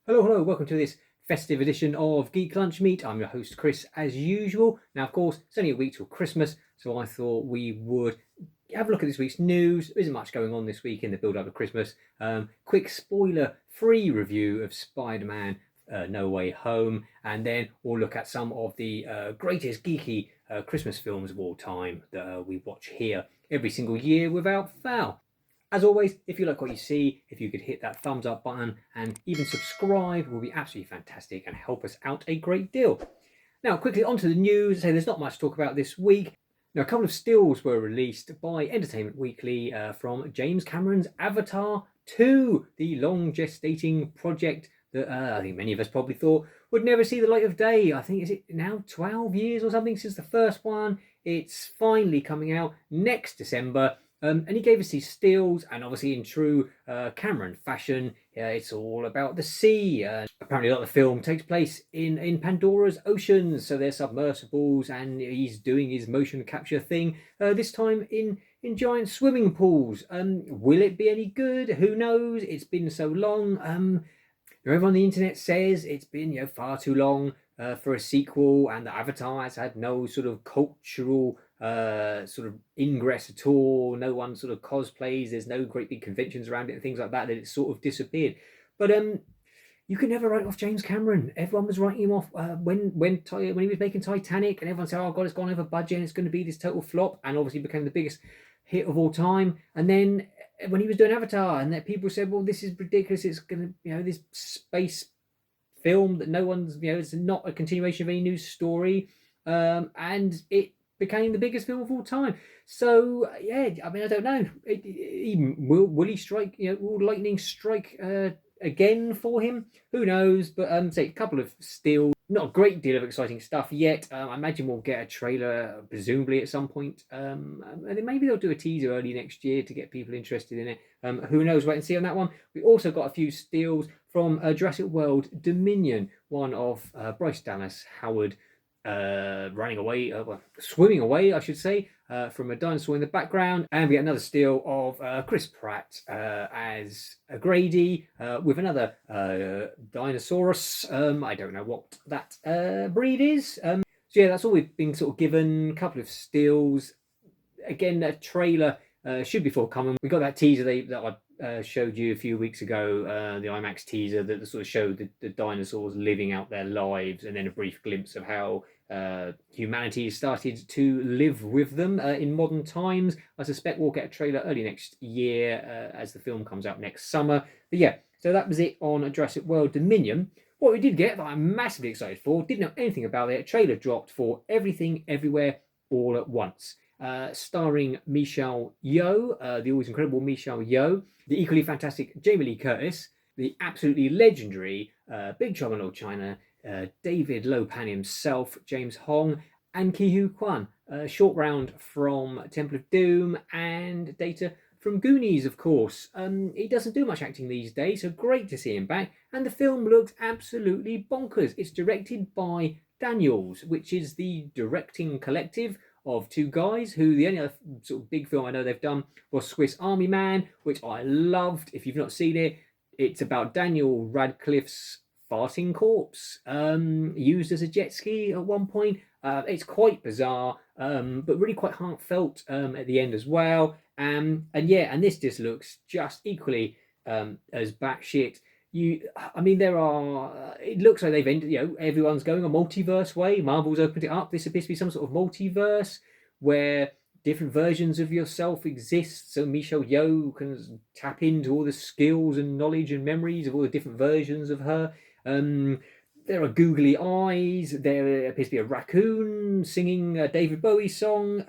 Hello, hello, welcome to this festive edition of Geek Lunch Meet. I'm your host, Chris, as usual. Now, of course, it's only a week till Christmas, so I thought we would have a look at this week's news. There isn't much going on this week in the build-up to Christmas. Quick spoiler-free review of Spider-Man No Way Home, and then we'll look at some of the greatest geeky Christmas films of all time that we watch here every single year without fail. As always, if you like what you see, if you could hit that thumbs up button and even subscribe will be absolutely fantastic and help us out a great deal. Now, quickly onto the news. There's not much to talk about this week. Now, a couple of stills were released by Entertainment Weekly from James Cameron's Avatar 2, the long gestating project that I think many of us probably thought would never see the light of day. I think, is it now 12 years or something since the first one? It's finally coming out next December. And he gave us these stills, and obviously in true Cameron fashion, it's all about the sea. Apparently a lot of the film takes place in Pandora's oceans, so they're submersibles, and he's doing his motion capture thing, this time in giant swimming pools. Will it be any good? Who knows? It's been so long. Everyone on the internet says it's been far too long for a sequel, and the Avatar has had no sort of cultural sort of ingress at all. No one sort of cosplays. There's no great big conventions around it and things like that. That it's sort of disappeared. But you can never write off James Cameron. Everyone was writing him off when he was making Titanic, and everyone said, "Oh God, it's gone over budget and it's going to be this total flop," and obviously became the biggest hit of all time. And then when he was doing Avatar, and that people said, "Well, this is ridiculous. It's going to, this space film that no one's, it's not a continuation of any new story," and it became the biggest film of all time. So yeah, I mean, I don't know. Will he strike? Will lightning strike again for him? Who knows? But say a couple of still not a great deal of exciting stuff yet. I imagine we'll get a trailer presumably at some point, and then maybe they'll do a teaser early next year to get people interested in it. Who knows? Wait and see on that one. We also got a few stills from Jurassic World Dominion, one of Bryce Dallas Howard swimming away, I should say, from a dinosaur in the background. And we get another still of Chris Pratt as a Grady with another Dinosaurus. I don't know what that breed is. So yeah, that's all we've been sort of given. A couple of stills. Again, a trailer should be forthcoming. We got that teaser that I showed you a few weeks ago, the IMAX teaser that sort of showed the dinosaurs living out their lives, and then a brief glimpse of how humanity has started to live with them in modern times. I suspect we'll get a trailer early next year as the film comes out next summer. But yeah, so that was it on Jurassic World Dominion. What we did get that I'm massively excited for, didn't know anything about it, a trailer dropped for Everything Everywhere All at Once. Starring Michelle Yeoh, the always incredible Michelle Yeoh, the equally fantastic Jamie Lee Curtis, the absolutely legendary Big Trouble in Little China, David Lo Pan himself, James Hong, and Ke Huy Quan. Short round from Temple of Doom, and Data from Goonies, of course. He doesn't do much acting these days, so great to see him back. And the film looks absolutely bonkers. It's directed by Daniels, which is the directing collective of two guys who the only other sort of big film I know they've done was Swiss Army Man, which I loved. If you've not seen it, it's about Daniel Radcliffe's farting corpse used as a jet ski at one point. It's quite bizarre, but really quite heartfelt at the end as well. And this just looks just equally as batshit. There are. It looks like they've ended. Everyone's going a multiverse way. Marvel's opened it up. This appears to be some sort of multiverse where different versions of yourself exist. So Michelle Yeoh can tap into all the skills and knowledge and memories of all the different versions of her. There are googly eyes. There appears to be a raccoon singing a David Bowie song.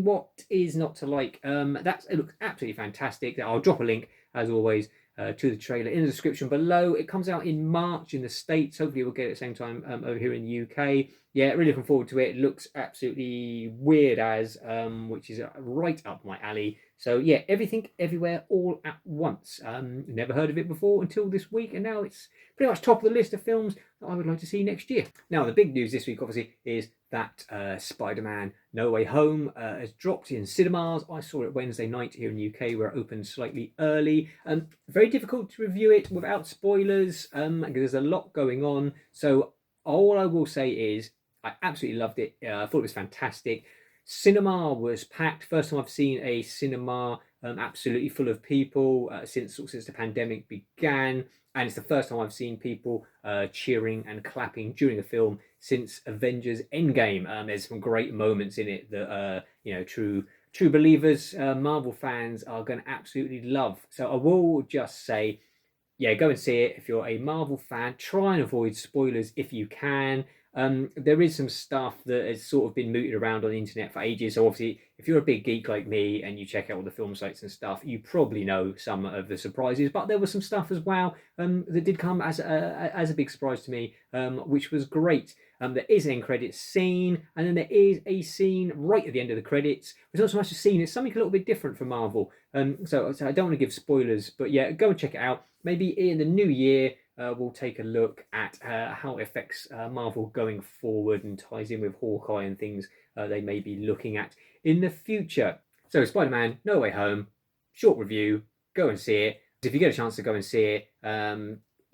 What is not to like? It looks absolutely fantastic. I'll drop a link as always to the trailer in the description below. It comes out in March in the States. Hopefully we'll get it at the same time over here in the UK. Yeah, really looking forward to it. It looks absolutely weird which is right up my alley. So yeah, Everything Everywhere All at Once. Never heard of it before until this week, and now it's pretty much top of the list of films that I would like to see next year. Now, the big news this week, obviously, is that Spider-Man No Way Home has dropped in cinemas. I saw it Wednesday night here in the UK, where it opened slightly early. Very difficult to review it without spoilers, because there's a lot going on. So all I will say is I absolutely loved it. I thought it was fantastic. Cinema was packed. First time I've seen a cinema absolutely full of people since the pandemic began, and it's the first time I've seen people cheering and clapping during a film since Avengers Endgame. There's some great moments in it that true believers, Marvel fans are going to absolutely love. So I will just say, yeah, go and see it if you're a Marvel fan. Try and avoid spoilers if you can. There is some stuff that has sort of been mooted around on the internet for ages. So obviously, if you're a big geek like me and you check out all the film sites and stuff, you probably know some of the surprises. But there was some stuff as well that did come as a big surprise to me, which was great. There is an end credits scene, and then there is a scene right at the end of the credits. It's not so much a scene; it's something a little bit different from Marvel. So I don't want to give spoilers, but yeah, go and check it out. Maybe in the new year, we'll take a look at how it affects Marvel going forward and ties in with Hawkeye and things they may be looking at in the future. So Spider-Man No Way Home, short review, go and see it. If you get a chance to go and see it,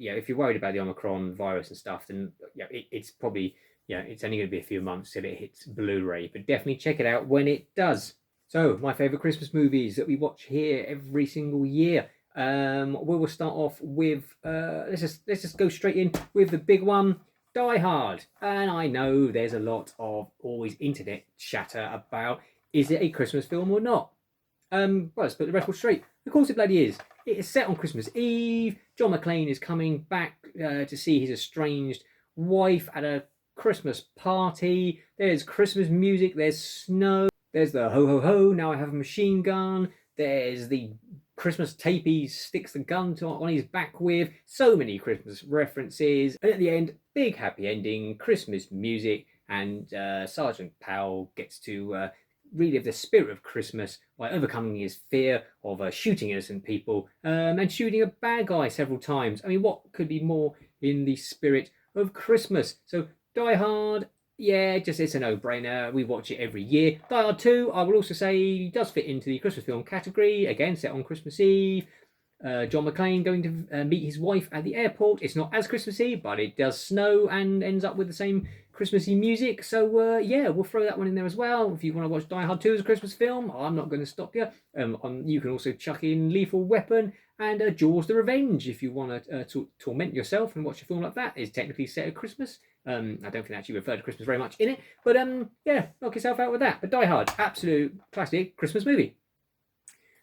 if you're worried about the Omicron virus and stuff, then it's probably, it's only going to be a few months till it hits Blu-ray, but definitely check it out when it does. So my favourite Christmas movies that we watch here every single year. We will start off with let's just go straight in with the big one, Die Hard. And I know there's a lot of always internet chatter about, is it a Christmas film or not? Well, let's put the record straight. Of course it bloody is. It is set on Christmas Eve. John McClane is coming back to see his estranged wife at a Christmas party. There's Christmas music. There's snow. There's the ho ho ho, now I have a machine gun. There's the Christmas tape he sticks the gun on his back with. So many Christmas references. And at the end, big happy ending, Christmas music, and Sergeant Powell gets to relive the spirit of Christmas by overcoming his fear of shooting innocent people and shooting a bad guy several times. I mean, what could be more in the spirit of Christmas? So Die Hard, yeah, just it's a no-brainer. We watch it every year. Die Hard 2, I will also say, does fit into the Christmas film category. Again, set on Christmas Eve. John McClane going to meet his wife at the airport. It's not as Christmassy, but it does snow and ends up with the same Christmassy music. So yeah, we'll throw that one in there as well. If you want to watch Die Hard 2 as a Christmas film, I'm not going to stop you. You can also chuck in Lethal Weapon and Jaws the Revenge if you want to torment yourself and watch a film like that. It's technically set at Christmas. I don't think they actually refer to Christmas very much in it. But yeah, knock yourself out with that. But Die Hard, absolute classic Christmas movie.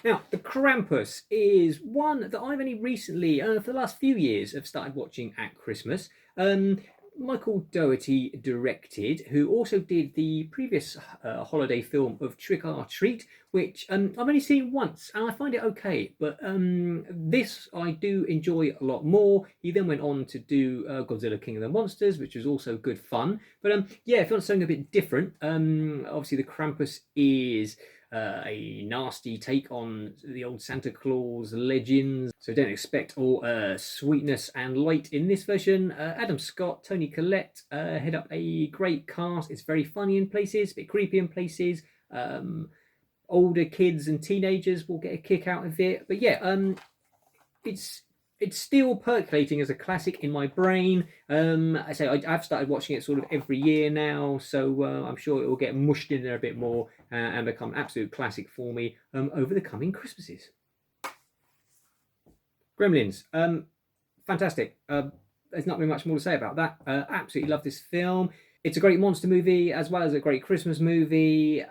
Now, the Krampus is one that I've only recently, for the last few years, have started watching at Christmas. Michael Dougherty directed, who also did the previous holiday film of Trick or Treat, which I've only seen once, and I find it okay. But this I do enjoy a lot more. He then went on to do Godzilla King of the Monsters, which was also good fun. But yeah, if you want something a bit different, obviously the Krampus is a nasty take on the old Santa Claus legends. So don't expect all sweetness and light in this version. Adam Scott, Toni Collette head up a great cast. It's very funny in places, a bit creepy in places. Older kids and teenagers will get a kick out of it. But yeah, it's still percolating as a classic in my brain. I say I've started watching it sort of every year now, so I'm sure it will get mushed in there a bit more and become an absolute classic for me over the coming Christmases. Gremlins, fantastic. There's not really much more to say about that. Absolutely love this film. It's a great monster movie as well as a great Christmas movie.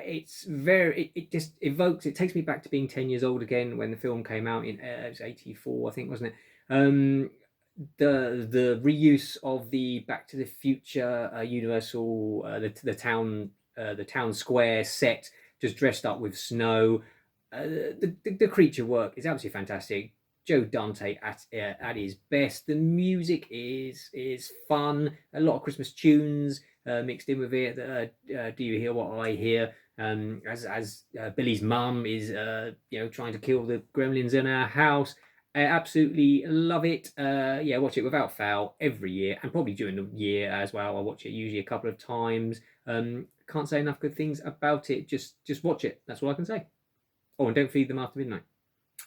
It just evokes, it takes me back to being 10 years old again when the film came out in it was 84, I think, wasn't it? The reuse of the Back to the Future Universal the town square set just dressed up with snow. The creature work is absolutely fantastic. Joe Dante at his best. The music is fun. A lot of Christmas tunes mixed in with it. Do You Hear What I Hear? as Billy's mum is trying to kill the gremlins in our house. I absolutely love it. Yeah, watch it without fail every year, and probably during the year as well. I watch it usually a couple of times. Can't say enough good things about it. Just watch it. That's all I can say. Oh, and don't feed them after midnight.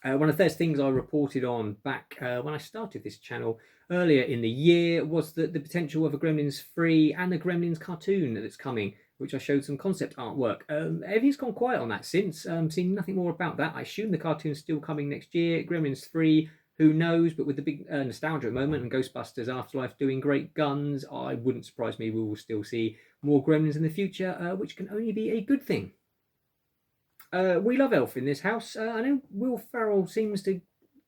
One of the first things I reported on back when I started this channel earlier in the year was the potential of a Gremlins 3 and the Gremlins cartoon that's coming, which I showed some concept artwork. Everything's gone quiet on that since. Seen nothing more about that. I assume the cartoon's still coming next year. Gremlins 3, who knows? But with the big nostalgia at the moment and Ghostbusters Afterlife doing great guns, I wouldn't surprise me we will still see more Gremlins in the future, which can only be a good thing. We love Elf in this house. I know Will Ferrell seems to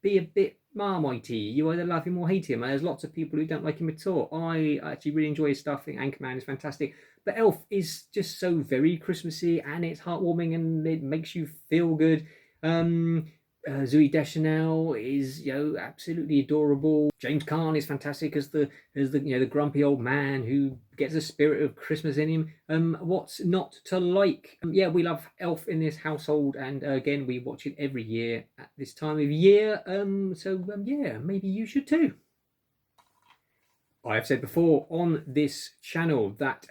be a bit marmitey. You either love him or hate him. There's lots of people who don't like him at all. I actually really enjoy his stuff. I think Anchorman is fantastic. But Elf is just so very Christmassy, and it's heartwarming, and it makes you feel good. Zooey Deschanel is absolutely adorable. James Caan is fantastic as the grumpy old man who gets the spirit of Christmas in him. What's not to like? Yeah, we love Elf in this household, and again we watch it every year at this time of year. Yeah, maybe you should too. I've said before on this channel that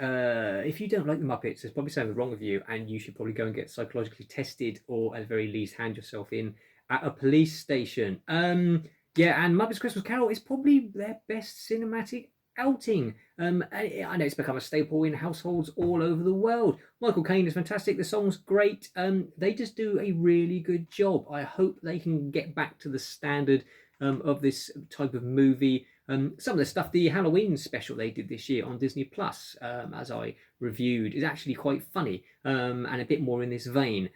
if you don't like the Muppets, there's probably something wrong with you, and you should probably go and get psychologically tested, or at the very least hand yourself in at a police station. Yeah, and Muppets Christmas Carol is probably their best cinematic outing. I know it's become a staple in households all over the world. Michael Caine is fantastic. The song's great. They just do a really good job. I hope they can get back to the standard of this type of movie. Some of the stuff, the Halloween special they did this year on Disney Plus, as I reviewed, is actually quite funny and a bit more in this vein.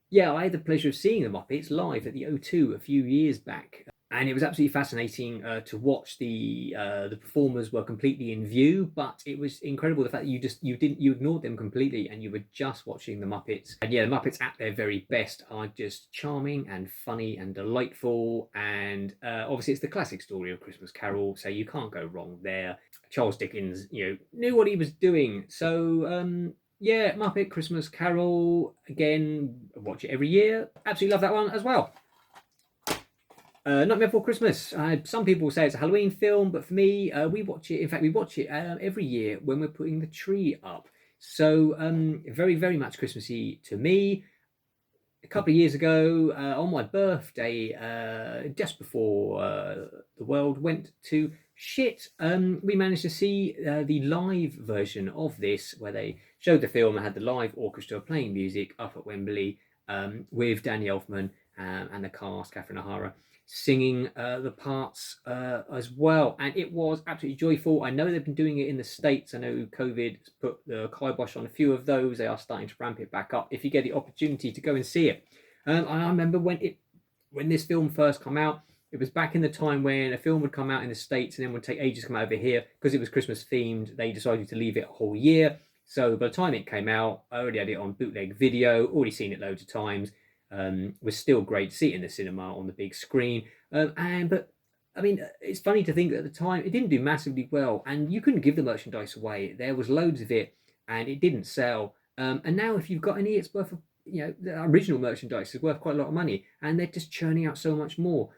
Yeah, I had the pleasure of seeing the Muppets live at the O2 a few years back, and it was absolutely fascinating to watch. The performers were completely in view, but it was incredible the fact that you ignored them completely and you were just watching the Muppets. And yeah, the Muppets at their very best are just charming and funny and delightful, and obviously it's the classic story of Christmas Carol, so you can't go wrong there. Charles Dickens, knew what he was doing, so yeah, Muppet Christmas Carol, again, watch it every year. Absolutely love that one as well. Nightmare Before Christmas. Some people say it's a Halloween film, but for me, we watch it. In fact, we watch it every year when we're putting the tree up. So very, very much Christmassy to me. A couple of years ago, on my birthday, just before the world went to shit, we managed to see the live version of this, where they showed the film and had the live orchestra playing music up at Wembley with Danny Elfman and the cast, Catherine O'Hara, singing the parts as well, and it was absolutely joyful. I know they've been doing it in the States. I know COVID has put the kibosh on a few of those. They are starting to ramp it back up if you get the opportunity to go and see it. I remember when this film first came out, it was back in the time when a film would come out in the States and then would take ages to come out over here. Because it was Christmas themed, they decided to leave it a whole year. So by the time it came out, I already had it on bootleg video, already seen it loads of times. Was still great to see it in the cinema on the big screen. But I mean, it's funny to think that at the time it didn't do massively well, and you couldn't give the merchandise away. There was loads of it, and it didn't sell. And now, if you've got any, it's worth, the original merchandise is worth quite a lot of money, and they're just churning out so much more.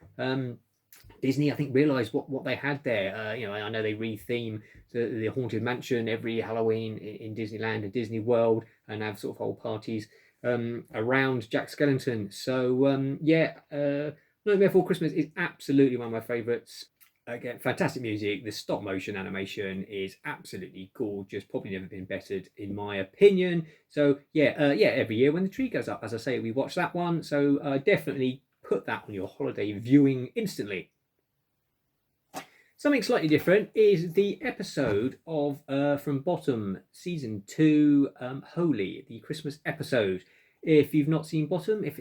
Disney, I think, realised what they had there. I know they retheme the Haunted Mansion every Halloween in Disneyland and Disney World, and have sort of whole parties around Jack Skellington. So Nightmare Before Christmas is absolutely one of my favourites. Again, fantastic music. The stop motion animation is absolutely gorgeous. Probably never been bettered, in my opinion. So every year when the tree goes up, as I say, we watch that one. So definitely put that on your holiday viewing instantly. Something slightly different is the episode of From Bottom Season 2, Holy, the Christmas episode. If you've not seen Bottom, it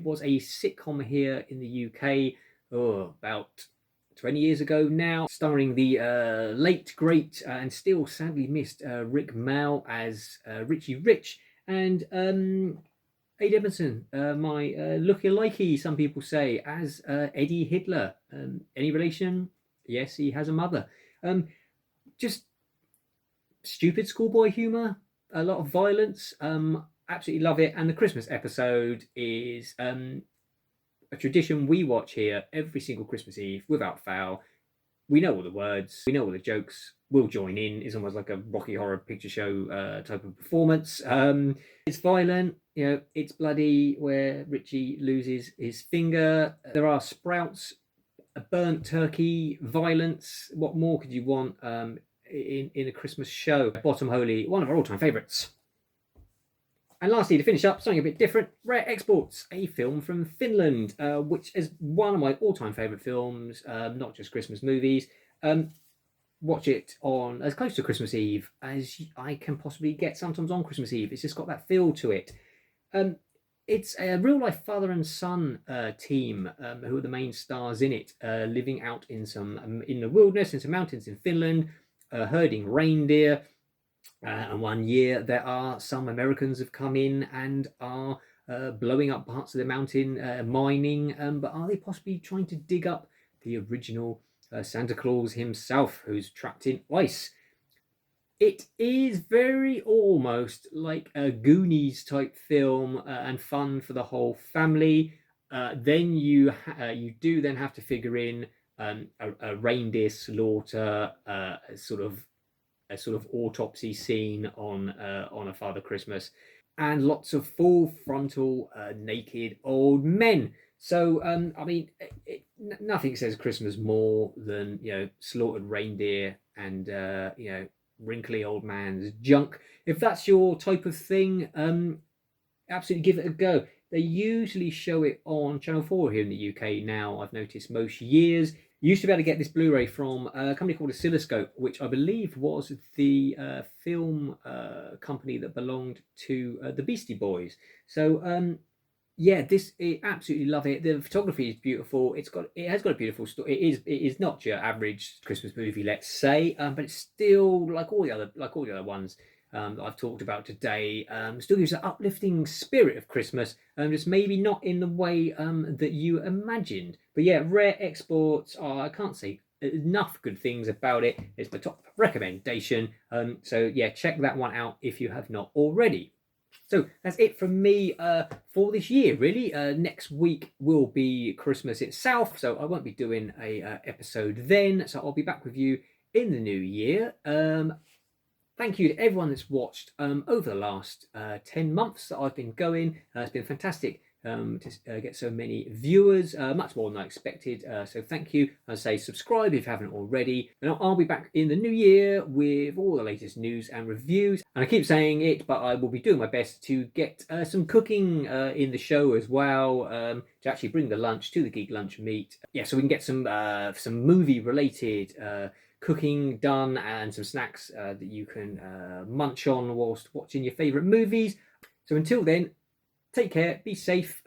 was a sitcom here in the UK about 20 years ago now, starring the late, great, and still sadly missed Rick Mell as Richie Rich, and Ade Edmondson, my looky-likey, some people say, as Eddie Hitler. Any relation? Yes, he has a mother. Just stupid schoolboy humour. a lot of violence. Absolutely love it. And the Christmas episode is a tradition we watch here every single Christmas Eve without fail. We know all the words, we know all the jokes. We'll join in. It's almost like a Rocky Horror Picture Show type of performance. It's violent, it's bloody, where Richie loses his finger. There are sprouts, a burnt turkey, violence. What more could you want in a Christmas show? Bottom Holy, one of our all-time favourites. And lastly, to finish up, something a bit different, Rare Exports, a film from Finland, which is one of my all-time favourite films, not just Christmas movies. Watch it on as close to Christmas Eve as I can possibly get, sometimes on Christmas Eve. It's just got that feel to it. It's a real-life father and son team who are the main stars in it, living out in the wilderness, in some mountains in Finland, herding reindeer. And one year there are some Americans have come in and are blowing up parts of the mountain, mining, but are they possibly trying to dig up the original Santa Claus himself, who's trapped in ice? It is very almost like a Goonies type film and fun for the whole family. Then you do then have to figure in a reindeer slaughter, a sort of autopsy scene on a Father Christmas, and lots of full frontal naked old men. So I mean, nothing says Christmas more than slaughtered reindeer and wrinkly old man's junk. If that's your type of thing, absolutely give it a go. They usually show it on Channel 4 here in the UK now, I've noticed, most years. You used to be able to get this Blu-ray from a company called Oscilloscope, which I believe was the film company that belonged to the Beastie Boys. So I absolutely love it. The photography is beautiful. It has got a beautiful story. It is not your average Christmas movie, let's say, but it's still like all the other ones that I've talked about today. Still gives an uplifting spirit of Christmas, just maybe not in the way that you imagined. But yeah, Rare Exports I can't say enough good things about it. It's my top recommendation. So yeah, check that one out if you have not already. So that's it from me for this year, really. Next week will be Christmas itself, so I won't be doing a episode then. So I'll be back with you in the new year. Thank you to everyone that's watched over the last 10 months that I've been going. It's been fantastic to get so many viewers, much more than I expected. So thank you. I say subscribe if you haven't already. And I'll be back in the new year with all the latest news and reviews. And I keep saying it, but I will be doing my best to get some cooking in the show as well, to actually bring the lunch to the Geek Lunch Meet. Yeah, so we can get some movie related cooking done and some snacks that you can munch on whilst watching your favourite movies. So until then, take care, be safe,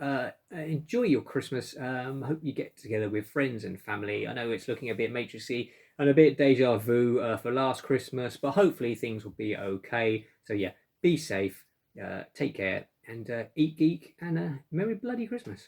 enjoy your Christmas. Hope you get together with friends and family. I know it's looking a bit matrixy and a bit deja vu for last Christmas, but hopefully things will be okay. So yeah, be safe, take care, and eat geek, and Merry Bloody Christmas.